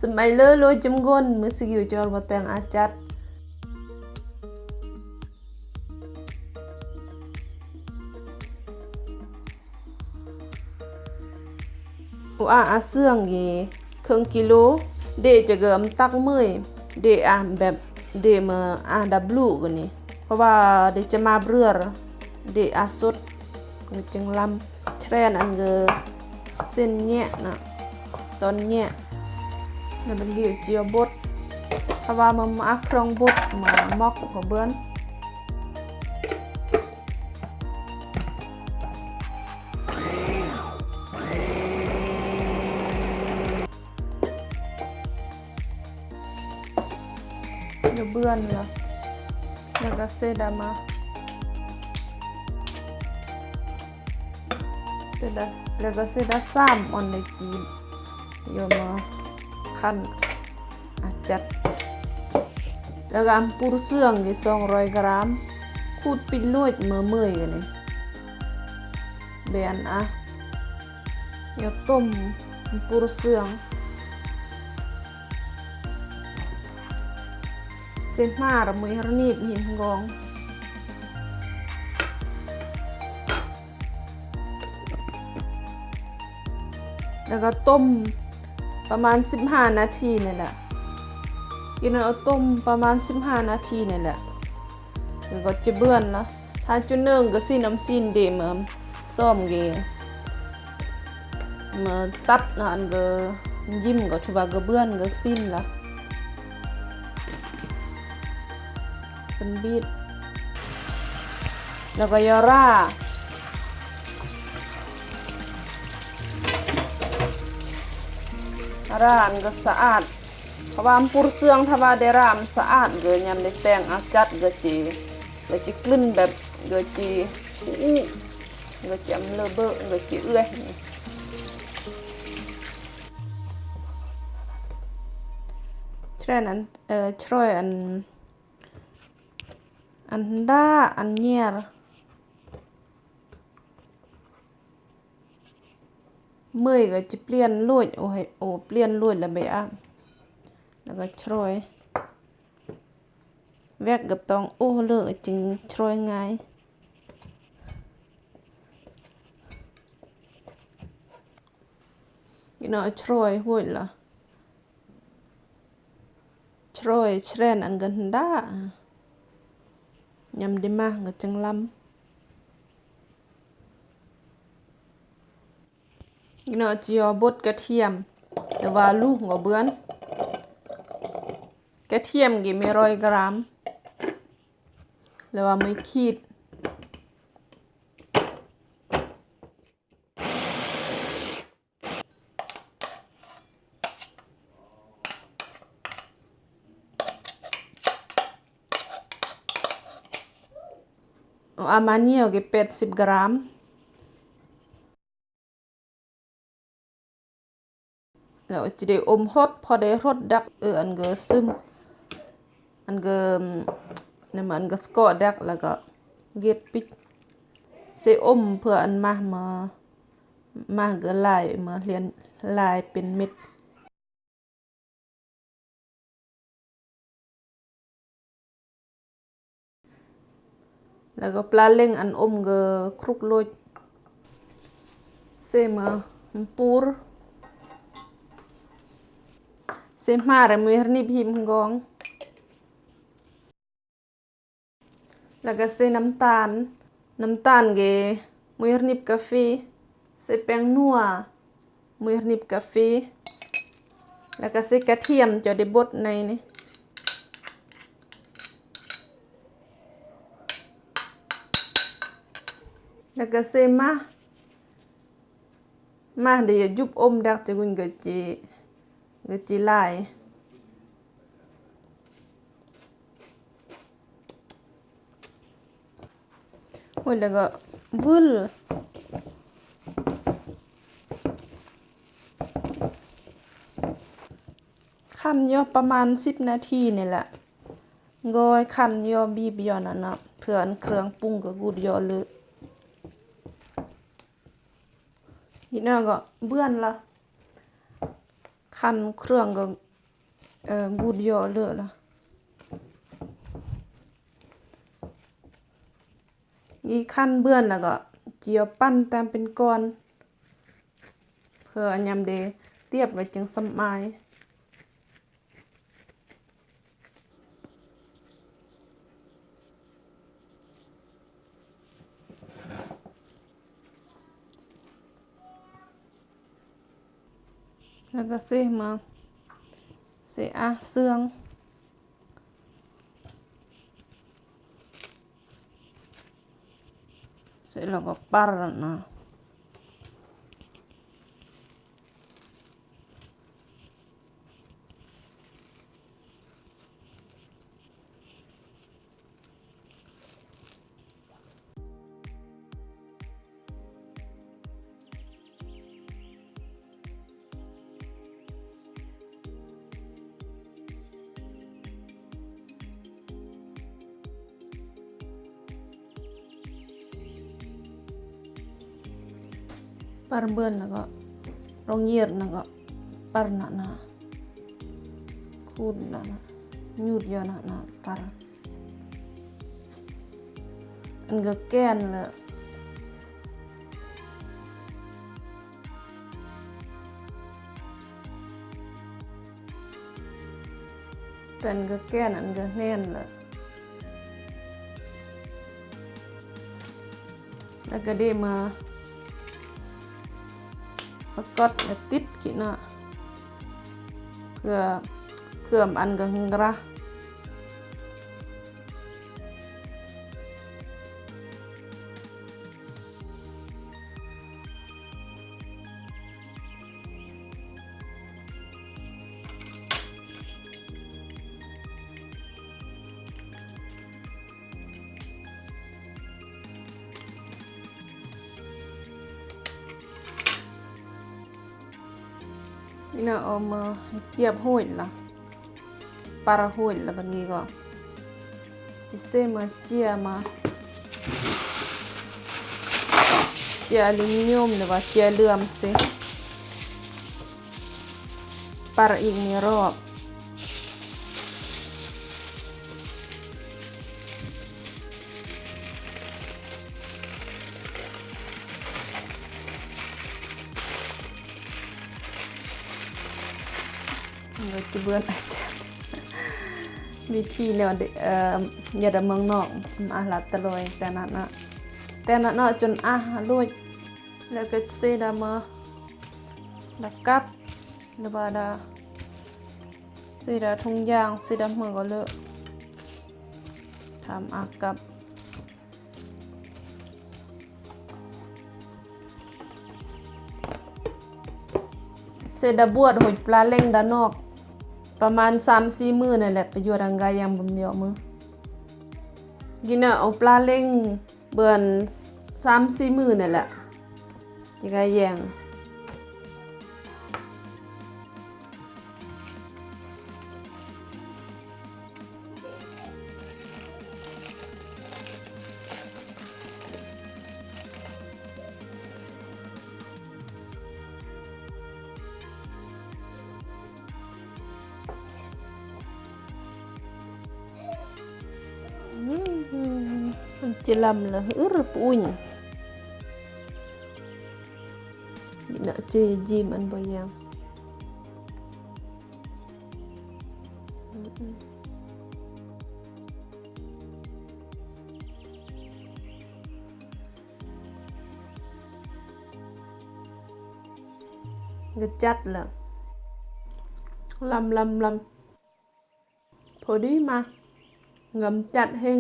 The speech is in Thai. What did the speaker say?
สมัยเลอยจำกนมือสกิวจอร์บแตงอาจัดว่าอาเสื่องเกครึ่งกิโลเดจะเกิมตักมือเดแบบเดมาดับลูกันนี่เพราะว่าเดจะมาเบื่อเดสดจึงลำเทรนอันเกเส้นเนี้ยนะตอนเนี้ยมันเป็นเกี่ยวเจียวบดเพราะว่ามันมาครองบดมามอกกับเบื้อนเบื้อนละแล้วก็เซดามาเซดาแล้วก็เซดาซ้ำอันในกีบโยมาขั้นจัดแล้วก็ปูเสื่องกี่200 กรัมคูดปิ้นลวดเมื่อยกันนี่เบียนโยต้มปูเสื่องเส้นมาระมือระนีบหิมกองแล้วก็ต้มประมาณ15 นาทีนี่แหละกินเอาต้มประมาณ15 นาทีนี่แหละแล้วก็จะเบื่อนละถ้าจุดหนึ่งก็ซีน้ำซีนเดมส้มเกมาตับนั่นก็ยิ้มก็ถือว่าก็เบื่อนก็สิ้นละเป็นบีดแล้วก็ยาร่าอันก็สะอาดเพราะว่าปูเสื่องถ้าว่าได้รามสะอาดเกินยำได้แตงอาจัดก็จีกลิ่นแบบก็จีก็จำเลเบอร์ก็จีเอื้อยช่วยนั้นช่วยอันด้าอันเนียร์เมื่อยก็จะเปลี่ยนลวดโอ้เปลี่ยนลวดแล้วแบบแล้วก็ช่วยแวกก็ต้องโอ้เลิกจึงช่วยง่ายกินเอาช่วยหุ่นละช่วยเชรนอันกันด้ายำได้มากก็จังลำกินเอาจียวบดกระเทียมแต่ว่าลูกหัวเบื้อนกระเทียมกี่ไม่100 กรัมแล้วว่าไม่ขีดอามาเนียกี่80 กรัมแล้วจะได้อมฮดพอได้รสดักอันก็ซึมอันก็นี่มันก็สกอตดักแล้วก็เก็ดปิกเซอมเพื่ออันมาก็ลายมาเรียนลายเป็นเม็ดแล้วก็ปลาเล้งอันอมก็คลุกโรยเซมาปูรเซมาระมือนี่พิมกองแล้วก็เซน้ำตาลเกมือนิบกาแฟเซแป้งนัวมือนิบกาแฟแล้วก็เซกระเทียมจะได้บดในนี่แล้วก็เซมาเดี๋ยวยุบอมดักจะกุนกจีลายแล้วก็วุ้นขั้นย่อประมาณ10 นาทีนี่แหละงอยขั้นย่อบีบย่อนั่นนะเพื่อเครื่องปรุงก็กูดย่อเลยนี่น่าก็เบื่อนละขั้นเครื่องก็ บูดเยอะเลยล่ะนี่ขั้นเบื้อนแล้วก็เจียวปั้นตามเป็นก้อนเพื่อยำเดเตียบก็จังสมายแล้วก็เสมาเสเสื่องเสแล้วก็ปาร์นะปาร์เบือนแล้วก็รองเยียดแล้วก็ปาร์นะคูดนะยูดยานะปาร์อันก็แก้นเลยแต่อันก็แก้นอันก็แน่นเลยแล้วก็ได้มาสกอตและติดขี้หน้าเพื่ออันก็หงกระนี่นะเอามาให้เทียบห้วยละปาระห้วยละแบบนี้ก็จะเสมาเจียมาเจียอลูมิเนียมหรือว่าเจียเหลื่อมสิปาระอีกมีรอบเราจะเบื่ออาจารย์วิธีเนี่ยอย่าดำเมืองนอกมาหลับตะลอยแต่นั้นนะจนลุยแล้วก็เสดามาดักกับหรือว่าดาเสดาทุ่งยางเสดาเมืองก็เลอะทำกับเสดาบวดหอยปลาเล่งด้านนอกประมาณ 3-4 มื้อนั่นแหละไปอยู่รังกายยังบ่มีเอามือกินเอาปลาเล่งเบิ่น 3-4 มื้อนั่นแหละยังไงแยงมันจะลำละปุ่นนี่นะเจจีมันบ่ยังก็จัดละลำพอดีมางำจัดเฮง